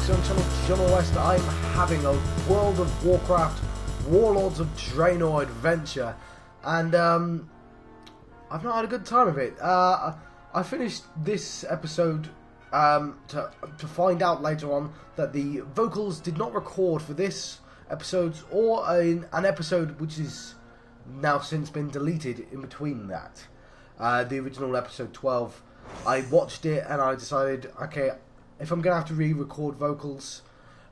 Episode channel John West. I'm having a World of Warcraft Warlords of Draenor adventure, and I've not had a good time of it. I finished this episode to find out later on that the vocals did not record for this episode or an episode which is now since been deleted in between that. The original episode 12, I watched it and I decided, okay, if I'm going to have to re-record vocals,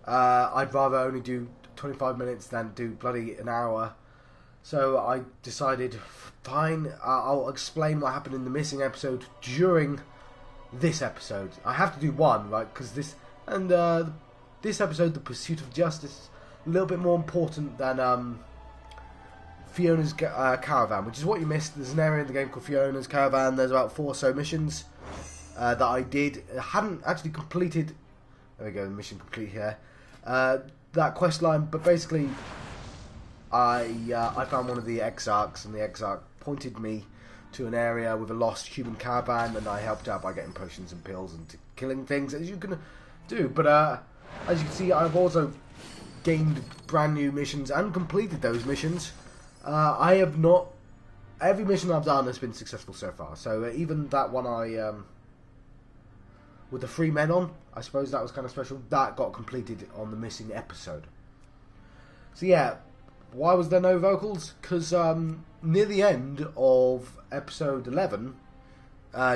I'd rather only do 25 minutes than do bloody an hour. So I decided, fine, I'll explain what happened in the missing episode during this episode. I have to do one, right, because this episode, The Pursuit of Justice, a little bit more important than Fiona's Caravan, which is what you missed. There's an area in the game called Fiona's Caravan. There's about 4 or so missions that I did. I hadn't actually completed. There we go, mission complete here. That quest line, but basically, I found one of the Exarchs, and the Exarch pointed me to an area with a lost human caravan, and I helped out by getting potions and pills and killing things, as you can do. But as you can see, I've also gained brand new missions and completed those missions. I have not. Every mission I've done has been successful so far. So even that one with the 3 men on, I suppose that was kind of special. That got completed on the missing episode. So yeah, why was there no vocals? Because near the end of episode 11,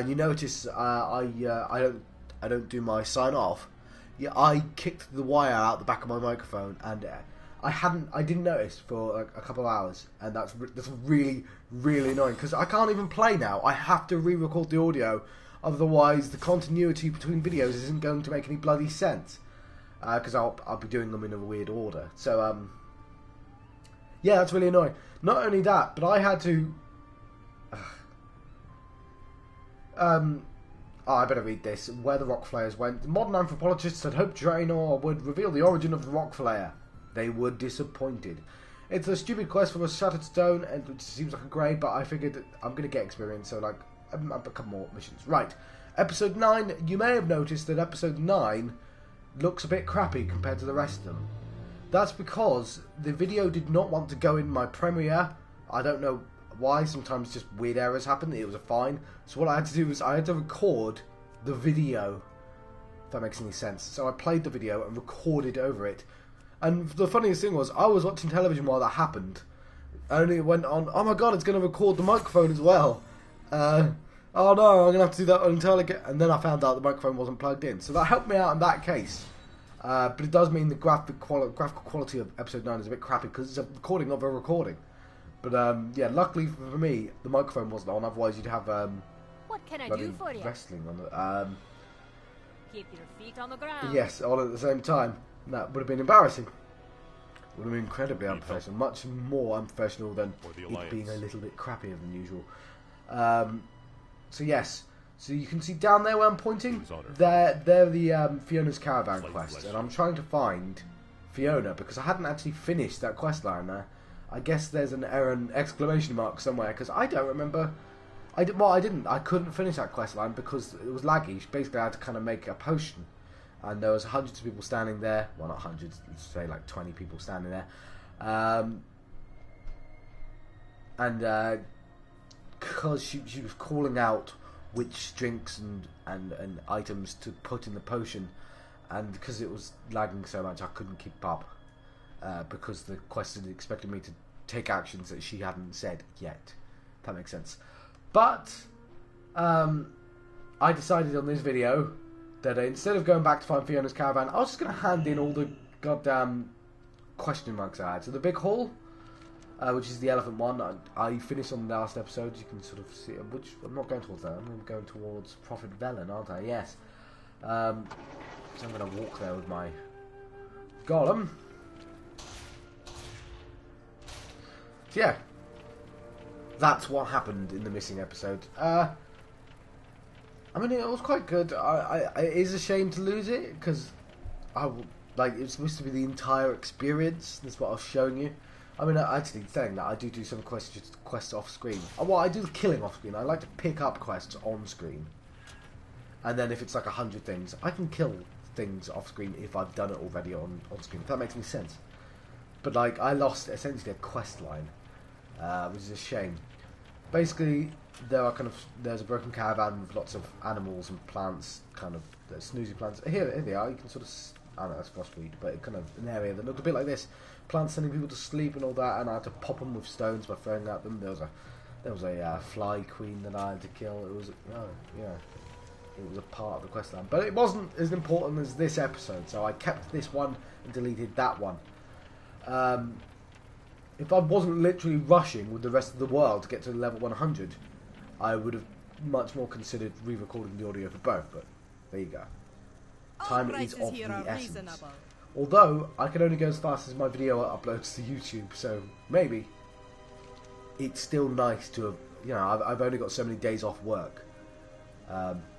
you notice I don't do my sign off. Yeah, I kicked the wire out the back of my microphone, and I didn't notice for a couple of hours, and that's really annoying because I can't even play now. I have to re-record the audio, otherwise the continuity between videos isn't going to make any bloody sense. Because I'll be doing them in a weird order. So yeah, that's really annoying. Not only that, but I had to. I better read this. Where the Rock Flayers went. The modern anthropologists had hoped Draenor would reveal the origin of the Rock Flayer. They were disappointed. It's a stupid quest for a shattered stone, and it seems like a grade, but I figured I'm going to get experience, so like, a couple more missions. Right, episode 9, you may have noticed that episode 9 looks a bit crappy compared to the rest of them. That's because the video did not want to go in my Premiere. I don't know why, sometimes just weird errors happen. It was fine. So what I had to do was I had to record the video, if that makes any sense. So I played the video and recorded over it. And the funniest thing was, I was watching television while that happened. Only it went on, oh my god, it's going to record the microphone as well. Oh no, I'm going to have to do that until I get... And then I found out the microphone wasn't plugged in. So that helped me out in that case. But it does mean the graphical quality of episode 9 is a bit crappy, because it's a recording of a recording. But yeah, luckily for me, the microphone wasn't on, otherwise you'd have what can I do for you? Wrestling on it. Keep your feet on the ground. Yes, all at the same time. That would have been embarrassing. Would have been incredibly unprofessional. Much more unprofessional than it being a little bit crappier than usual. So yes. So you can see down there where I'm pointing. They're the Fiona's Caravan quest. And I'm trying to find Fiona because I hadn't actually finished that quest line there. I guess there's an error, an exclamation mark somewhere, because I don't remember. I didn't. I couldn't finish that quest line because it was laggy. Basically, I had to kind of make a potion. And there was hundreds of people standing there. Well, not hundreds, let's say like 20 people standing there. And because she was calling out which drinks and items to put in the potion, and because it was lagging so much, I couldn't keep up. Because the quest had expected me to take actions that she hadn't said yet. If that makes sense. But I decided on this video that instead of going back to find Fiona's Caravan, I was just going to hand in all the goddamn question marks I had. So the big hall, which is the elephant one, I finished on the last episode. You can sort of see, which I'm not going towards that. I'm going towards Prophet Velen, aren't I? Yes. So I'm going to walk there with my golem. So yeah, that's what happened in the missing episode. I mean, it was quite good. It is a shame to lose it because it's supposed to be the entire experience. That's what I was showing you. I mean, actually, saying that, I do some quests off screen. Well, I do the killing off screen. I like to pick up quests on screen, and then if it's like 100 things, I can kill things off screen if I've done it already on screen, if that makes any sense. But like, I lost essentially a quest line, which is a shame. Basically, there's a broken caravan with lots of animals and plants, kind of snoozy plants. Here they are. You can sort of, I don't know, that's frostweed, but it kind of an area that looked a bit like this. Plants sending people to sleep and all that, and I had to pop them with stones by throwing at them. There was a fly queen that I had to kill. It was it was a part of the quest line, but it wasn't as important as this episode. So I kept this one and deleted that one. If I wasn't literally rushing with the rest of the world to get to level 100, I would have much more considered re-recording the audio for both, but there you go. Time is of the essence. Although, I can only go as fast as my video uploads to YouTube, so maybe it's still nice to have, I've only got so many days off work.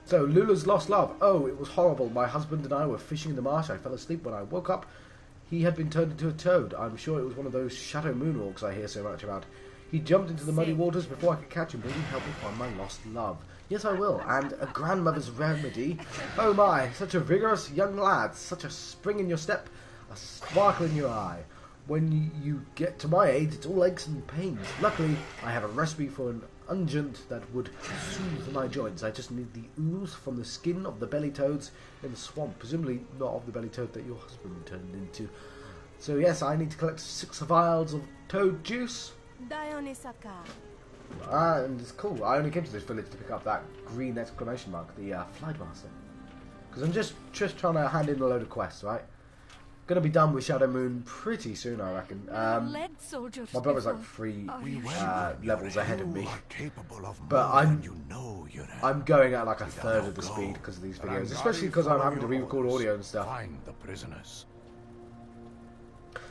So, Lula's lost love. Oh, it was horrible. My husband and I were fishing in the marsh. I fell asleep when I woke up. He had been turned into a toad. I'm sure it was one of those shadow moon orcs I hear so much about. He jumped into the muddy waters before I could catch him. Will you help me find my lost love? Yes, I will. And a grandmother's remedy. Oh my, such a vigorous young lad. Such a spring in your step. A sparkle in your eye. When you get to my age, it's all aches and pains. Luckily, I have a recipe for an unguent that would soothe my joints. I just need the ooze from the skin of the belly toads in the swamp. Presumably not of the belly toad that your husband turned into. So yes, I need to collect 6 vials of toad juice. And it's cool. I only came to this village to pick up that green exclamation mark, the Flight Master. Because I'm just trying to hand in a load of quests, right? Gonna be done with Shadow Moon pretty soon, I reckon. My brother's like 3 levels ahead of me, but I'm going at like a third of the speed because of these videos, especially because I'm having to re-record audio and stuff.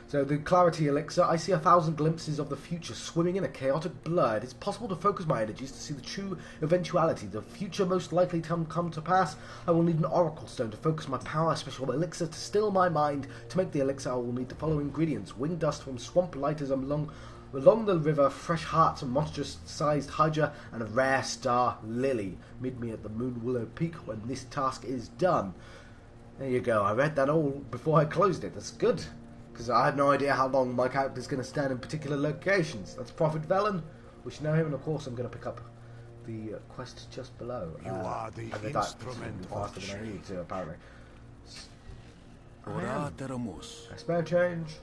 So the clarity elixir, I see 1,000 glimpses of the future swimming in a chaotic blur. It is possible to focus my energies to see the true eventuality, the future most likely to come to pass. I will need an oracle stone to focus my power, a special elixir to still my mind. To make the elixir, I will need the following ingredients: wing dust from swamp lighters along the river, fresh hearts, a monstrous-sized hydra, and a rare star lily. Meet me at the Moon Willow Peak when this task is done. There you go. I read that all before I closed it. That's good, because I had no idea how long my character's going to stand in particular locations. That's Prophet Velen. We should know him, and of course I'm going to pick up the quest just below. You are the instrument faster than I need to, apparently. I spare change.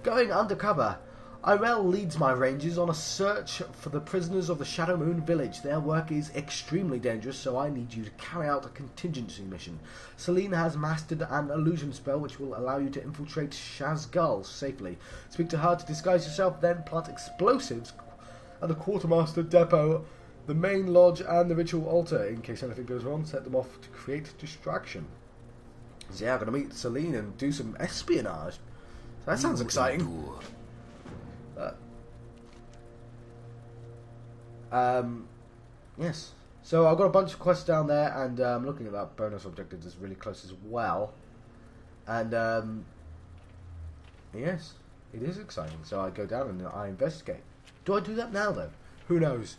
Going undercover. Irel leads my rangers on a search for the prisoners of the Shadow Moon village. Their work is extremely dangerous, so I need you to carry out a contingency mission. Selene has mastered an illusion spell which will allow you to infiltrate Shazgul safely. Speak to her to disguise yourself, then plant explosives at the quartermaster depot, the main lodge, and the ritual altar. In case anything goes wrong, set them off to create distraction. So yeah, I'm going to meet Selene and do some espionage. That sounds exciting. Yes. So I've got a bunch of quests down there, and I'm looking at that bonus objective that's really close as well. And yes, it is exciting. So I go down and I investigate. Do I do that now though? Who knows?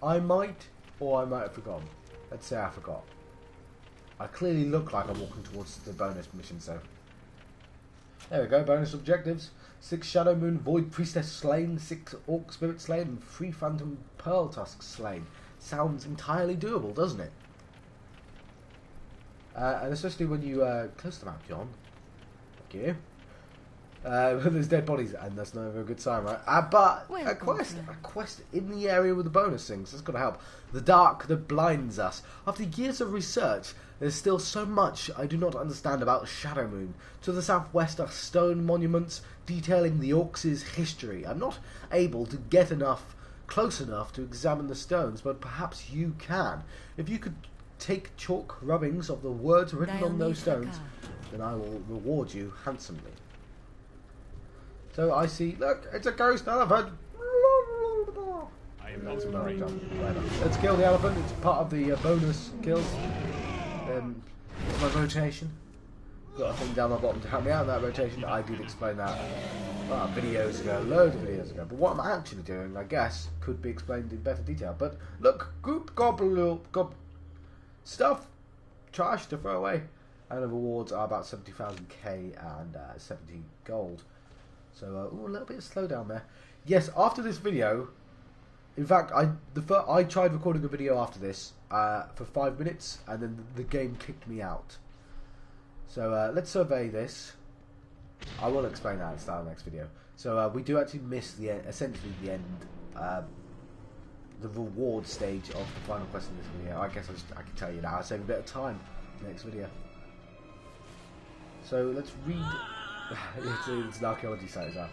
I might, or I might have forgotten. Let's say I forgot. I clearly look like I'm walking towards the bonus mission, so there we go. Bonus objectives: 6 Shadow Moon Void Priestess slain, 6 Orc Spirit slain, and 3 Phantom Pearl Tusks slain. Sounds entirely doable, doesn't it? And especially when you close the map, John. Thank you. There's dead bodies, and that's never a good sign, right? But a quest in the area with the bonus things, that's got to help. The dark that blinds us. After years of research, there's still so much I do not understand about Shadow Moon. To the southwest are stone monuments detailing the Orcs' history. I'm not able to get close enough to examine the stones, but perhaps you can. If you could take chalk rubbings of the words written on those stones, then I will reward you handsomely. So I see, look, it's a ghost elephant. I am not worried. Let's kill the elephant. It's part of the bonus kills. My rotation. Got a thing down my bottom to help me out in that rotation. I did explain that videos ago, loads of videos ago. But what I'm actually doing, I guess, could be explained in better detail. But look, goop, gobble, stuff, trash to throw away. And the rewards are about 70,000k and 70 gold. So ooh, a little bit of slowdown there. Yes, after this video, in fact, I tried recording a video after this for 5 minutes, and then the game kicked me out. So let's survey this. I will explain that at the start of the next video. So we do actually miss the essentially the end, the reward stage of the final quest in this video. I guess I can tell you now. I'll save a bit of time in the next video. So let's read. It's an archaeology site as well.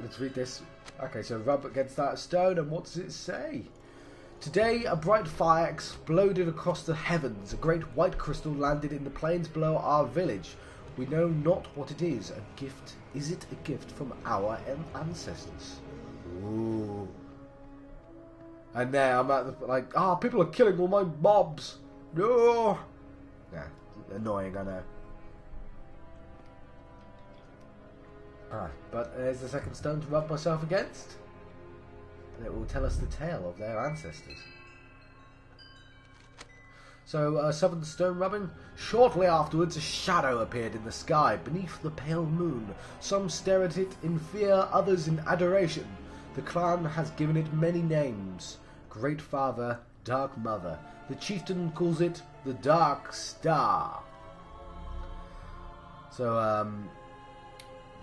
Let's read this. Okay, so rub against that stone, and what does it say? Today, a bright fire exploded across the heavens. A great white crystal landed in the plains below our village. We know not what it is. A gift? Is it a gift from our ancestors? Ooh. And there, I'm at the, like, people are killing all my mobs. No. Yeah, annoying, I know. But there's the second stone to rub myself against. And it will tell us the tale of their ancestors. So, seventh stone rubbing. Shortly afterwards, a shadow appeared in the sky beneath the pale moon. Some stare at it in fear, others in adoration. The clan has given it many names. Great Father, Dark Mother. The chieftain calls it the Dark Star. So,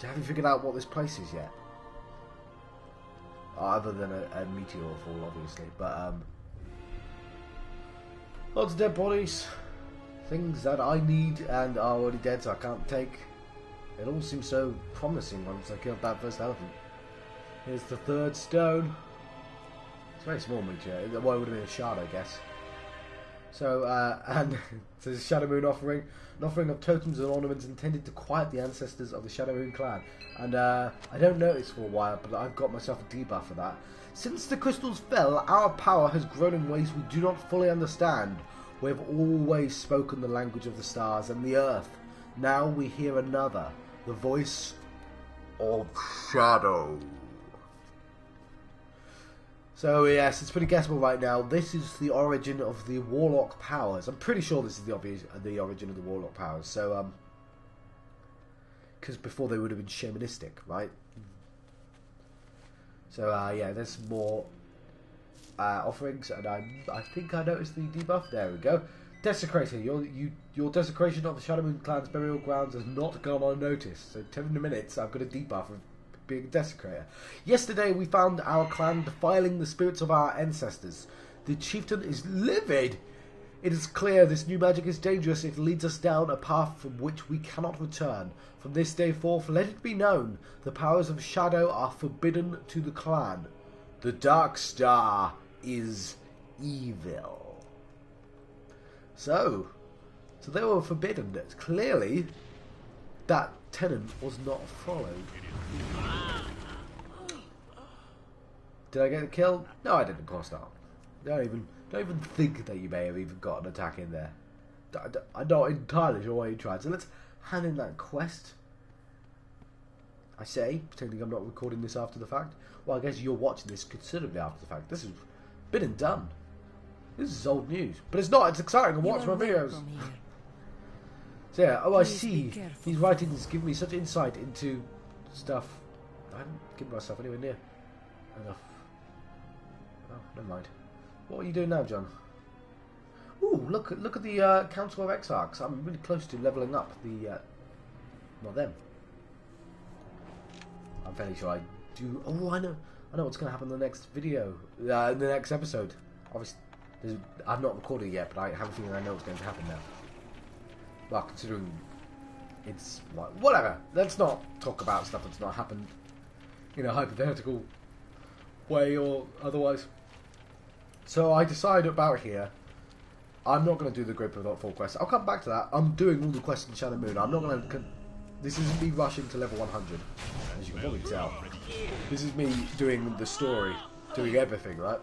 have you figured out what this place is yet? Other than a meteor fall, obviously. But, lots of dead bodies. Things that I need and are already dead, so I can't take. It all seems so promising once I killed that first elephant. Here's the third stone. It's a very small meteor. Well, it would have been a shard, I guess. So, and there's a Shadow Moon offering. An offering of totems and ornaments intended to quiet the ancestors of the Shadow Moon clan. And I don't notice for a while, but I've got myself a debuff for that. Since the crystals fell, our power has grown in ways we do not fully understand. We have always spoken the language of the stars and the earth. Now we hear another, the voice of Shadow. So yes, it's pretty guessable right now. This is the origin of the Warlock powers. I'm pretty sure this is the origin of the Warlock powers. So, because before they would have been shamanistic, right? So yeah, there's more offerings, and I think I noticed the debuff. There we go. Desecrator, your desecration of the Shadow Moon clan's burial grounds has not gone unnoticed. So 10 minutes, I've got a debuff of being a desecrator. Yesterday we found our clan defiling the spirits of our ancestors. The chieftain is livid. It is clear this new magic is dangerous. It leads us down a path from which we cannot return. From this day forth, let it be known, the powers of Shadow are forbidden to the clan. The Dark Star is evil. So they were forbidden. Clearly, that tenet was not followed. Did I get a kill? No, I didn't, of course not. Don't even think that you may have even got an attack in there. I'm not entirely sure why you tried. So let's hand in that quest. I say, pretending I'm not recording this after the fact. Well, I guess you're watching this considerably after the fact. This has been and done. This is old news. But it's not, it's exciting. I watch my videos. So yeah, I see. These writings give me such insight into stuff. I haven't given myself anywhere near enough. Oh, never mind. What are you doing now, John? Ooh, look at the Council of Exarchs. I'm really close to leveling up the not them. I'm fairly sure I do. Oh, I know what's going to happen in the next video, in the next episode. Obviously, I've not recorded it yet, but I have a feeling I know what's going to happen now. Well, considering it's like, whatever. Let's not talk about stuff that's not happened in a hypothetical way or otherwise. So I decide about here. I'm not going to do the Great Pivot 4 quest. I'll come back to that. I'm doing all the quests in Shadow Moon. I'm not going to. This isn't me rushing to level 100, as you can probably tell. This is me doing the story, doing everything, right?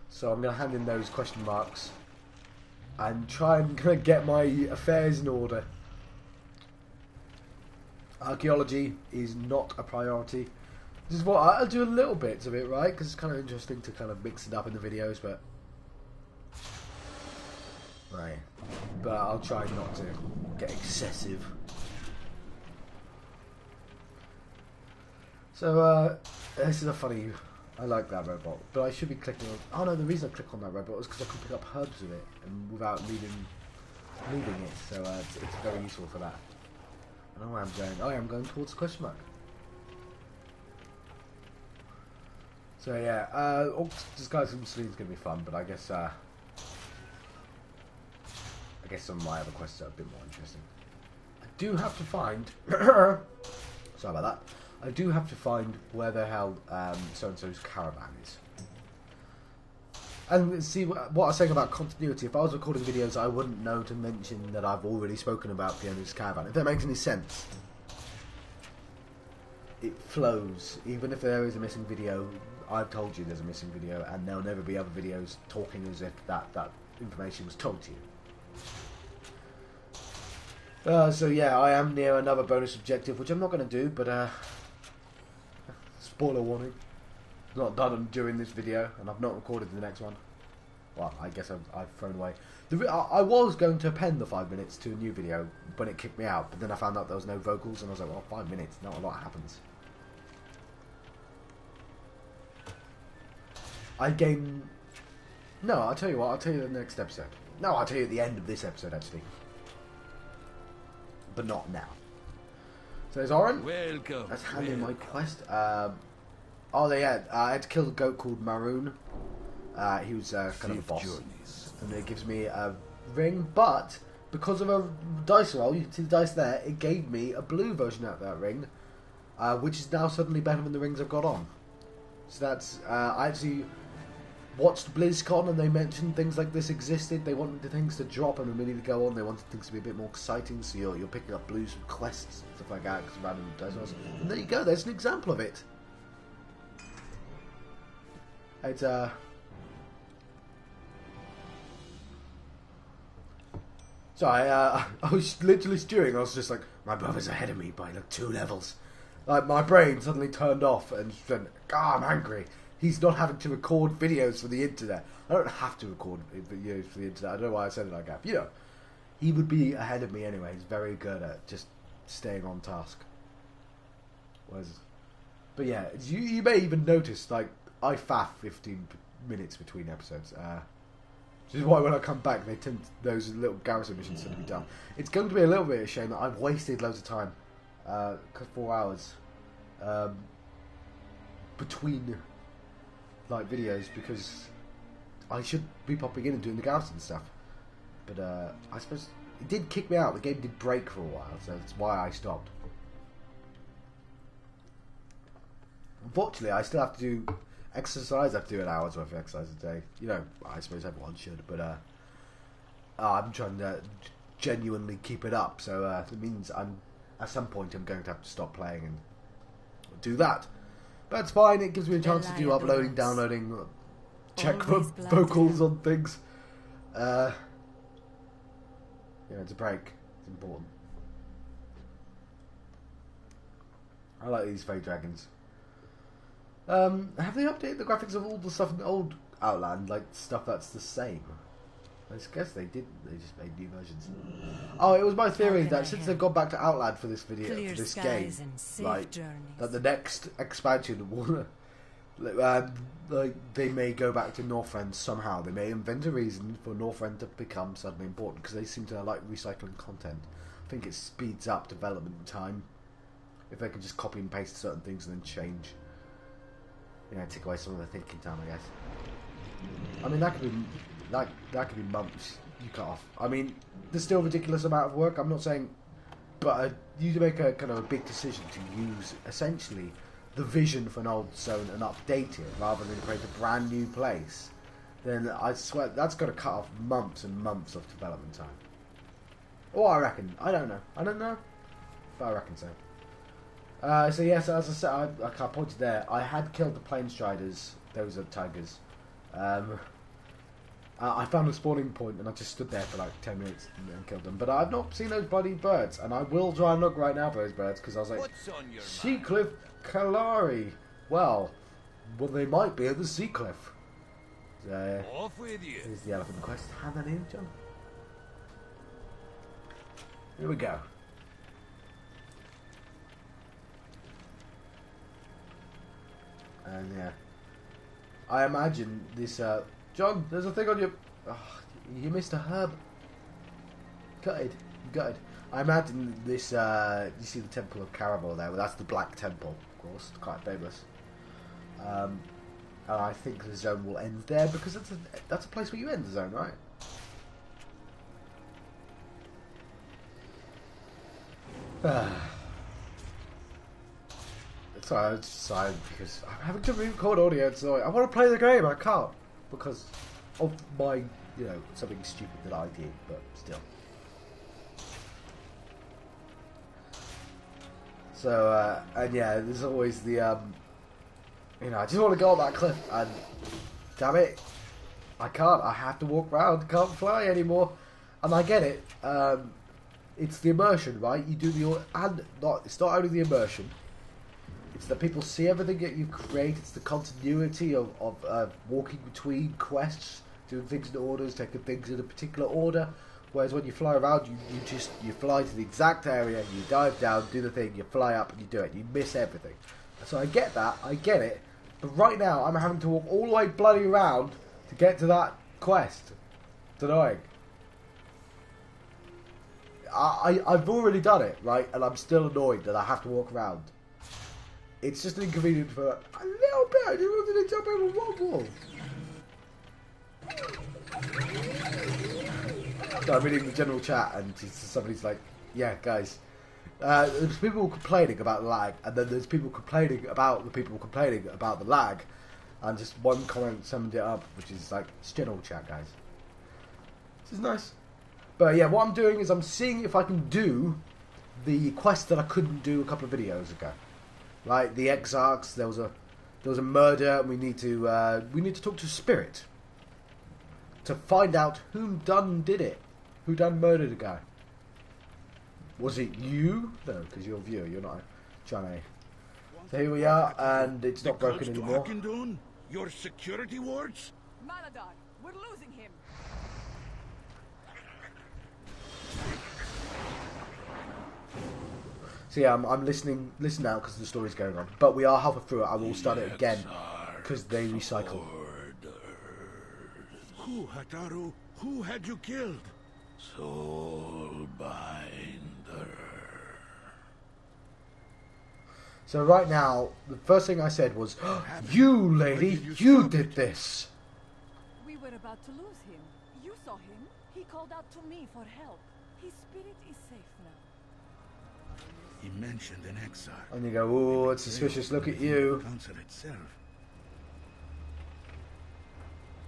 So I'm going to hand in those question marks and try and get my affairs in order. Archaeology is not a priority. This is what I'll do a little bits of it, right? Because it's kind of interesting to kind of mix it up in the videos, but Right. But I'll try not to get excessive. So, this is a funny... I like that robot, but I should be clicking on... Oh no, the reason I click on that robot is because I can pick up herbs with it and without leaving it, so it's very useful for that. I don't know where I'm going. Oh, yeah, I'm going towards the question mark. So yeah, Disguising Sleeve is going to be fun, but I guess some of my other quests are a bit more interesting. I do have to find... Sorry about that. I do have to find where the hell so-and-so's caravan is. And see what I was saying about continuity. If I was recording videos, I wouldn't know to mention that I've already spoken about the owner's caravan. If that makes any sense. It flows. Even if there is a missing video, I've told you there's a missing video, and there'll never be other videos talking as if that information was told to you. So yeah, I am near another bonus objective, which I'm not going to do, but spoiler warning, it's not done during this video, and I've not recorded the next one. Well, I guess I've thrown away. I was going to append the 5 minutes to a new video, but it kicked me out, but then I found out there was no vocals, and I was like, well, 5 minutes, not a lot happens. No, I'll tell you what, I'll tell you the next episode. No, I'll tell you at the end of this episode, actually. But not now. So there's Oren. Welcome. That's handling my quest. I had to kill a goat called Maroon. He was kind of a boss. Journeys. And it gives me a ring, but because of a dice roll, you can see the dice there, it gave me a blue version of that ring, which is now suddenly better than the rings I've got on. So that's, I actually watched BlizzCon and they mentioned things like this existed. They wanted the things to drop and immediately go on. They wanted things to be a bit more exciting, so you're picking up blues from quests and stuff like that, because random dice rolls. And there you go, there's an example of it. It's, So I was literally stewing. I was just like, my brother's ahead of me by like 2 levels. Like my brain suddenly turned off and just went, I'm angry. He's not having to record videos for the internet. I don't have to record videos for the internet. I don't know why I said it like that. You know, he would be ahead of me anyway. He's very good at just staying on task. But yeah, you may even notice, like, I faff 15 minutes between episodes. Which is why when I come back, those little garrison missions tend to be done. It's going to be a little bit of a shame that I've wasted loads of time, 4 hours, between like videos, because I should be popping in and doing the garrison stuff. But I suppose it did kick me out. The game did break for a while, so that's why I stopped. Unfortunately, I still have to do exercise. I have to do an hour's worth of exercise a day. You know, I suppose everyone should, but I'm trying to genuinely keep it up. So it means at some point I'm going to have to stop playing and do that. But it's fine. It gives me a chance to do uploading, downloading, check for vocals on things. Yeah, it's a break. It's important. I like these fake dragons. Have they updated the graphics of all the stuff in the old Outland, like stuff that's the same? I guess they didn't. They just made new versions. Oh, it was my theory that since they've gone back to Outland for this video, for this game, like that the next expansion will, like they may go back to Northrend somehow. They may invent a reason for Northrend to become suddenly important, because they seem to like recycling content. I think it speeds up development time if they can just copy and paste certain things and then change. You know, take away some of the thinking time, I guess. I mean, that could be months you cut off. I mean, there's still a ridiculous amount of work. I'm not saying, but you make a kind of a big decision to use essentially the vision for an old zone and update it rather than create a brand new place. Then I swear that's got to cut off months and months of development time. Or I reckon. I don't know, but I reckon so. So yes, as I said, I pointed there. I had killed the Planestriders. Those are tigers. I found a spawning point and I just stood there for like 10 minutes and killed them. But I've not seen those bloody birds, and I will try and look right now for those birds, because I was like, Seacliff Kalari. Well, they might be at the Seacliff. Off with you. Here's the elephant quest. Hand that in, John. Here we go. And yeah, I imagine this. John, there's a thing on your. Oh, you missed a herb. Gutted, gutted. I imagine this. You see the Temple of Caravor there? Well, that's the Black Temple, of course, quite famous. And I think the zone will end there because that's a place where you end the zone, right? Sorry, I'm just sighing because I'm having to record audio, so I want to play the game. I can't because of my, you know, something stupid that I did, but still. So, and yeah, there's always the, you know, I just want to go on that cliff, and damn it, I can't. I have to walk around, can't fly anymore, and I get it. It's the immersion, right? You do the, and not, it's not only the immersion. It's that people see everything that you create. It's the continuity of walking between quests, doing things in orders, taking things in a particular order. Whereas when you fly around, you fly to the exact area, you dive down, do the thing, you fly up, and you do it. You miss everything. So I get that, I get it. But right now, I'm having to walk all the way bloody around to get to that quest. It's annoying. I've already done it, right? And I'm still annoyed that I have to walk around. It's just inconvenient for a little bit. I just wanted to jump over a wall. So I'm reading the general chat, and somebody's like, "Yeah, guys, there's people complaining about the lag, and then there's people complaining about the people complaining about the lag." And just one comment summed it up, which is like, "It's general chat, guys." This is nice. But yeah, what I'm doing is I'm seeing if I can do the quest that I couldn't do a couple of videos ago. Right, the Exarchs. There was a murder, and we need to talk to Spirit to find out who done did it, who done murdered a guy. Was it you? No, because you're a viewer. You're not trying to. So here we are, and it's not broken anymore. Your security wards? Maladar, we're losing him. So yeah, I'm listening now because the story's going on. But we are halfway through it. I will start it again because they recycle. Who, Hataru? Who had you killed? Soulbinder. So right now, the first thing I said was, "You lady, you did this." We were about to lose him. You saw him. He called out to me for help. His spirit is safe now. He mentioned an Exarch. And you go, "Oh, it's suspicious. Look at you." Council itself.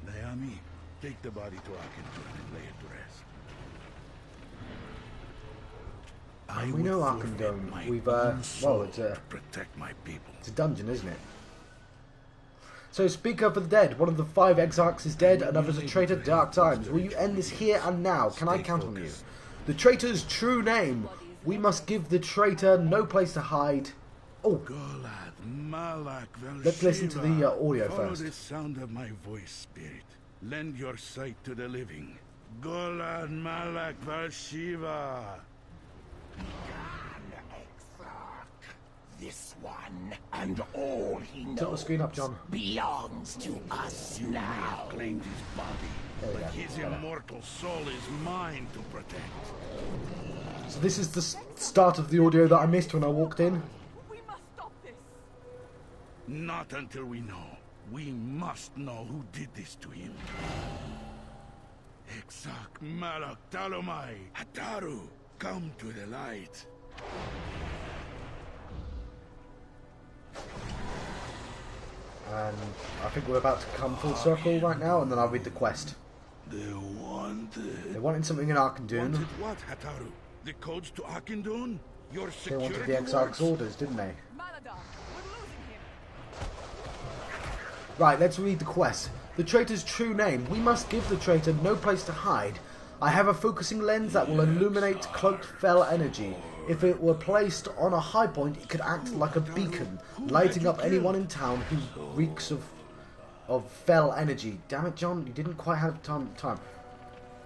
Naomi, take the body to Akama and lay it to rest. We know Akama. We've well, it's a protect my people. It's a dungeon, isn't it? So, speak up for the dead. One of the 5 Exarchs is dead. Another's a traitor. Dark times. Will you end this here and now? Can I count on you? The traitor's true name. We must give the traitor no place to hide. Oh, let's listen to the audio Follow first. the sound of my voice, Spirit. Lend your sight to the living. Golad Malak Valshiva. This one and all he knows Tilt the screen up, John. belongs to us now. Claimed his body, but his immortal soul is mine to protect. So this is the start of the audio that I missed when I walked in. We must stop this. Not until we know. We must know who did this to him. Exarch Malak Talomai. Hataru, come to the light. And I think we're about to come full circle right now, and then I'll read the quest. They wanted... They wanted something in Arkandun. Wanted what, Hataru? The codes to Akindun? Your They security wanted the Exarch's wards? orders, didn't they? Maladar, we're losing him. Right, let's read the quest. The traitor's true name. We must give the traitor no place to hide. I have a focusing lens that will illuminate cloaked fell energy. If it were placed on a high point, it could act like a beacon, lighting up anyone in town who reeks of fell energy. Damn it, John, you didn't quite have time.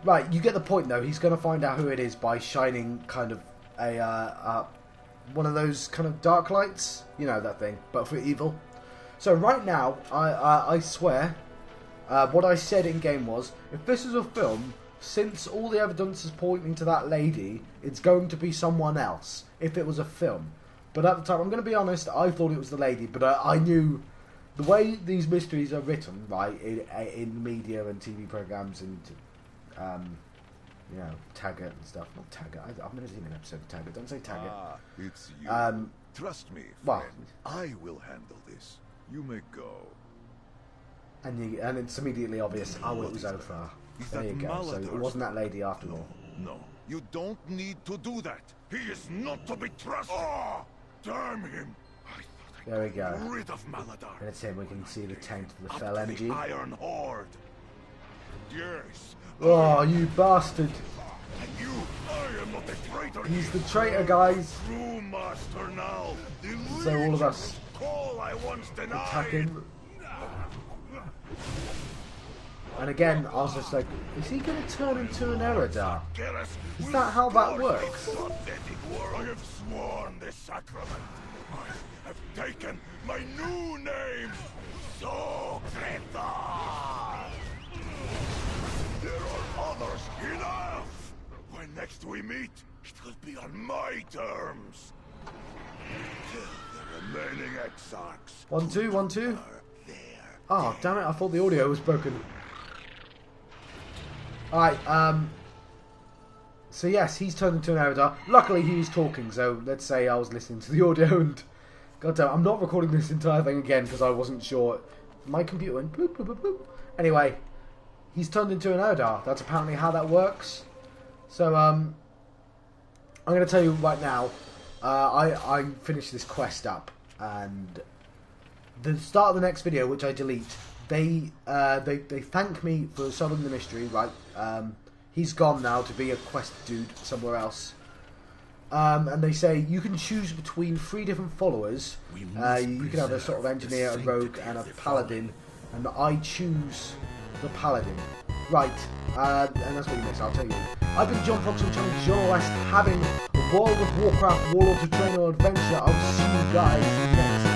Right, you get the point though. He's going to find out who it is by shining kind of a one of those kind of dark lights. You know that thing, but for evil. So right now, I swear, what I said in game was, if this is a film, since all the evidence is pointing to that lady, it's going to be someone else. If it was a film, but at the time, I'm going to be honest, I thought it was the lady, but I knew the way these mysteries are written, right, in media and TV programs and. You know, Taggart and stuff. Not Taggart. I've never seen an episode of Taggart. Don't say Taggart. Ah, it's you. Trust me, friend. Well, I will handle this. You may go. And it's immediately obvious. Oh, it was Ophir. There you go. So it wasn't that lady after all. No, you don't need to do that. He is not to be trusted. Oh, damn him! There we go. Rid of Maladar. And it's him. We can see the tent of the Up fell to energy. the Iron Horde. Yes. Oh, you bastard! And you, I am not a traitor. He's the traitor, guys. True master now. So all of us call I once denied. attack him. And again, I was just like, is he going to turn into an Eridar? Is that how that works? I have sworn this sacrament. I have taken my new name, Socreta. There are others enough. When next we meet, it will be on my terms. Kill the remaining Exarchs. 1, 2, 1, 2. Are there. Oh, damn it, I thought the audio was broken. Alright, so yes, he's turned into an Eridar. Luckily he was talking, so let's say I was listening to the audio and... Goddamn, I'm not recording this entire thing again because I wasn't sure. My computer went bloop, bloop, bloop, bloop. Anyway, he's turned into an Eridar. That's apparently how that works. So, I'm going to tell you right now, I finished this quest up, and the start of the next video, which I delete, they thank me for solving the mystery, right? He's gone now to be a quest dude somewhere else. And they say you can choose between 3 different followers. You can have a sort of engineer, a rogue, and a paladin. And I choose the paladin. Right, and that's what you missed, I'll tell you. I've been John Fox from channel John West, having a World of Warcraft Warlords of Draenor adventure. I'll see you guys next